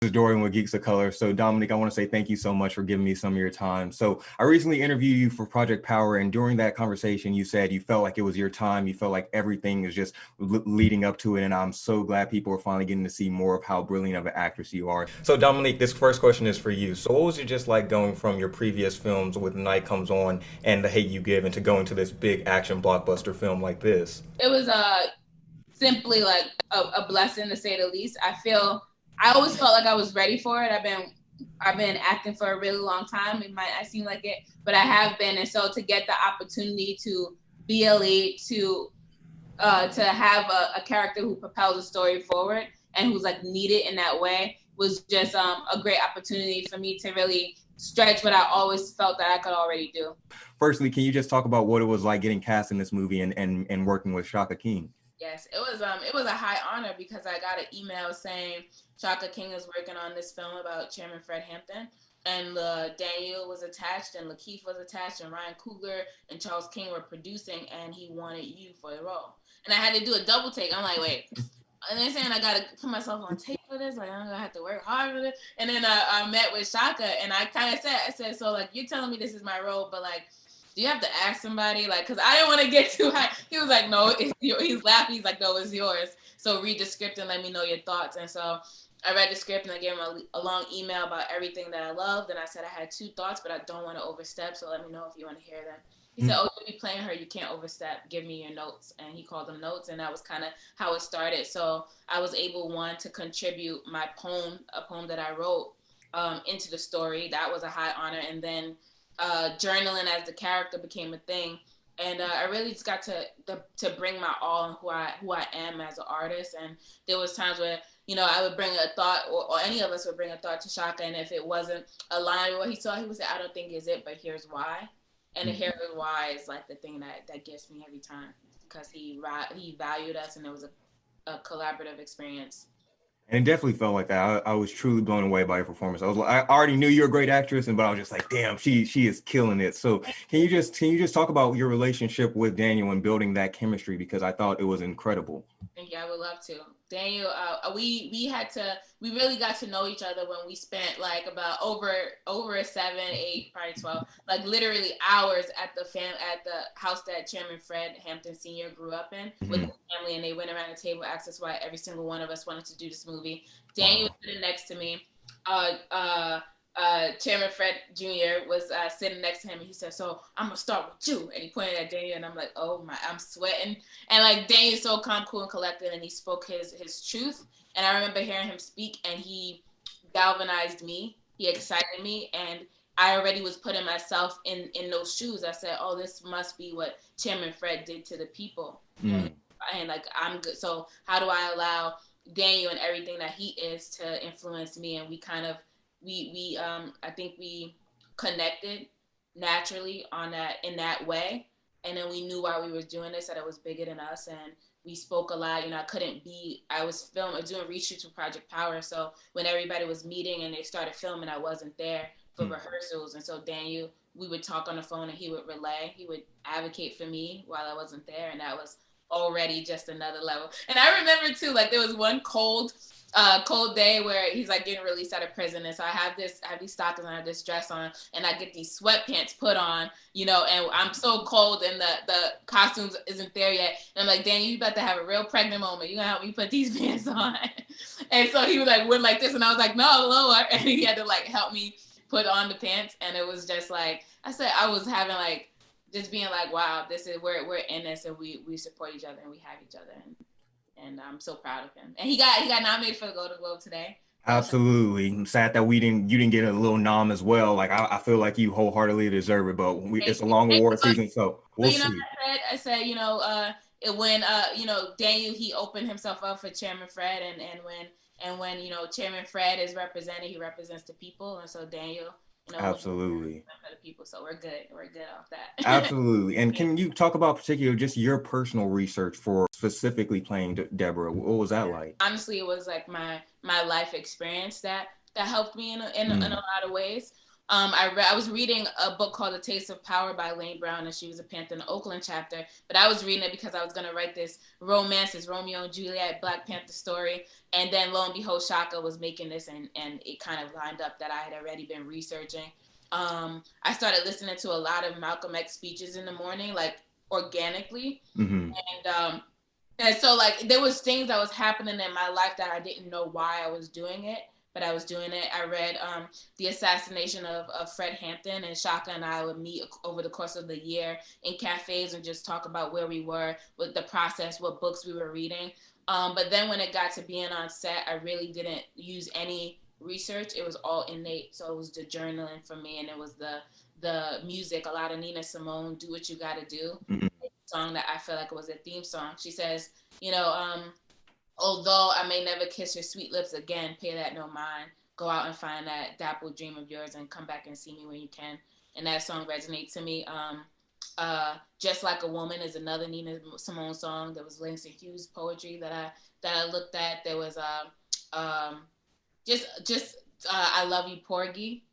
This is Dorian with Geeks of Color. So Dominique, I want to say thank you so much for giving me some of your time. So I recently interviewed you for Project Power, and during that conversation, you said you felt like it was your time. You felt like everything is just leading up to it, and I'm so glad people are finally getting to see more of how brilliant of an actress you are. So Dominique, this first question is for you. So what was it just like going from your previous films with Night Comes On and The Hate You Give into going to this big action blockbuster film like this? It was simply like a blessing, to say the least. I always felt like I was ready for it. I've been acting for a really long time. It might not seem like it, but I have been. And so to get the opportunity to be a lead, to have a character who propels the story forward and who's like needed in that way was just a great opportunity for me to really stretch what I always felt that I could already do. Firstly, can you just talk about what it was like getting cast in this movie and working with Shaka King? Yes, it was a high honor because I got an email saying Shaka King is working on this film about Chairman Fred Hampton, and Daniel was attached, and Lakeith was attached, and Ryan Coogler and Charles King were producing, and he wanted you for the role. And I had to do a double take. I'm like, wait. And they're saying I got to put myself on tape for this. Like, I'm going to have to work hard for this. And then I met with Shaka, and I kind of said, so, like, you're telling me this is my role, but, like, do you have to ask somebody? Like, because I didn't want to get too high. He was like, no, it's yours. He's laughing. He's like, no, it's yours. So read the script and let me know your thoughts. And so I read the script, and I gave him a long email about everything that I loved. And I said I had 2 thoughts, but I don't want to overstep. So let me know if you want to hear them. He said, oh, you'll be playing her. You can't overstep. Give me your notes. And he called them notes. And that was kind of how it started. So I was able, one, to contribute my poem, a poem that I wrote, into the story. That was a high honor. And then journaling as the character became a thing. And I really just got to bring my all in who I am as an artist. And there was times where, you know, I would bring a thought, or any of us would bring a thought to Shaka, and if it wasn't aligned with what he saw, he would say, I don't think it's it, but here's why. And the here's why is like the thing that gets me every time, because he valued us, and it was a collaborative experience. And it definitely felt like that. I was truly blown away by your performance. I already knew you're a great actress, but I was just like, damn, she is killing it. So can you just talk about your relationship with Daniel and building that chemistry? Because I thought it was incredible. Thank you. I would love to. Daniel, we really got to know each other when we spent like about over 7, 8, probably 12, like literally hours at the house that Chairman Fred Hampton Sr. grew up in with his family, and they went around the table, asked us why every single one of us wanted to do this movie. Daniel was sitting next to me. Chairman Fred Jr. was sitting next to him, and he said, so I'm gonna start with you, and he pointed at Daniel, and I'm like, oh my, I'm sweating. And like, Daniel's so calm, cool, and collected, and he spoke his truth. And I remember hearing him speak, and he galvanized me, he excited me, and I already was putting myself in those shoes. I said, oh, this must be what Chairman Fred did to the people. And like, I'm good. So how do I allow Daniel and everything that he is to influence me? And we kind of I think we connected naturally in that way. And then we knew while we were doing this that it was bigger than us, and we spoke a lot. You know, I was doing reshoots for Project Power. So when everybody was meeting and they started filming, I wasn't there for rehearsals. And so Daniel, we would talk on the phone, and he would advocate for me while I wasn't there. And that was already just another level. And I remember too, like, there was one cold day where he's like getting released out of prison, and so I have these stockings and I have this dress on, and I get these sweatpants put on, you know, and I'm so cold, and the costumes isn't there yet, and I'm like, Daniel, you about to have a real pregnant moment, you gonna help me put these pants on? And so he was like, went like this, and I was like, no, lower, and he had to like help me put on the pants. And it was just like, I said, I was having like just being like, wow, this is we're in this, and we support each other, and we have each other, and I'm so proud of him. And he got nominated for the Golden Globe today. Absolutely. I'm sad that you didn't get a little nom as well. Like, I feel like you wholeheartedly deserve it, but it's a long award season, so we'll see. I said, you know, when you know, Daniel, he opened himself up for Chairman Fred, and when you know, Chairman Fred is represented, he represents the people, and so Daniel, you know, absolutely, for the people, so we're good off that. Absolutely. And can you talk about particularly just your personal research for specifically playing Deborah? What was that like? Honestly, it was like my life experience that helped me in a lot of ways. I was reading a book called The Taste of Power by Lane Brown, and she was a Panther in the Oakland chapter. But I was reading it because I was going to write this romance, this Romeo and Juliet Black Panther story. And then lo and behold, Shaka was making this, and it kind of lined up that I had already been researching. I started listening to a lot of Malcolm X speeches in the morning, like organically. Mm-hmm. And so like there was things that was happening in my life that I didn't know why I was doing it, but I was doing it. I read the assassination of Fred Hampton, and Shaka and I would meet over the course of the year in cafes and just talk about where we were with the process, what books we were reading. But then when it got to being on set, I really didn't use any research. It was all innate. So it was the journaling for me, and it was the music, a lot of Nina Simone, Do What You Gotta Do. Mm-hmm. Song that I feel like it was a theme song. She says, although I may never kiss your sweet lips again, pay that no mind. Go out and find that dapple dream of yours and come back and see me when you can. And that song resonates to me. Just Like a Woman is another Nina Simone song. There was Langston Hughes poetry that I looked at. There was I Love You, Porgy.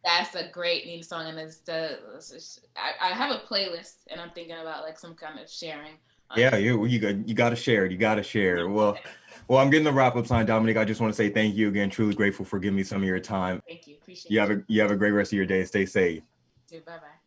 That's a great Nina song, and I have a playlist, and I'm thinking about like some kind of sharing. Yeah, you got to share it. You got to share. Well, I'm getting the wrap up time, Dominique. I just want to say thank you again. Truly grateful for giving me some of your time. Thank you. Appreciate it. You have a great rest of your day. Stay safe. Bye bye.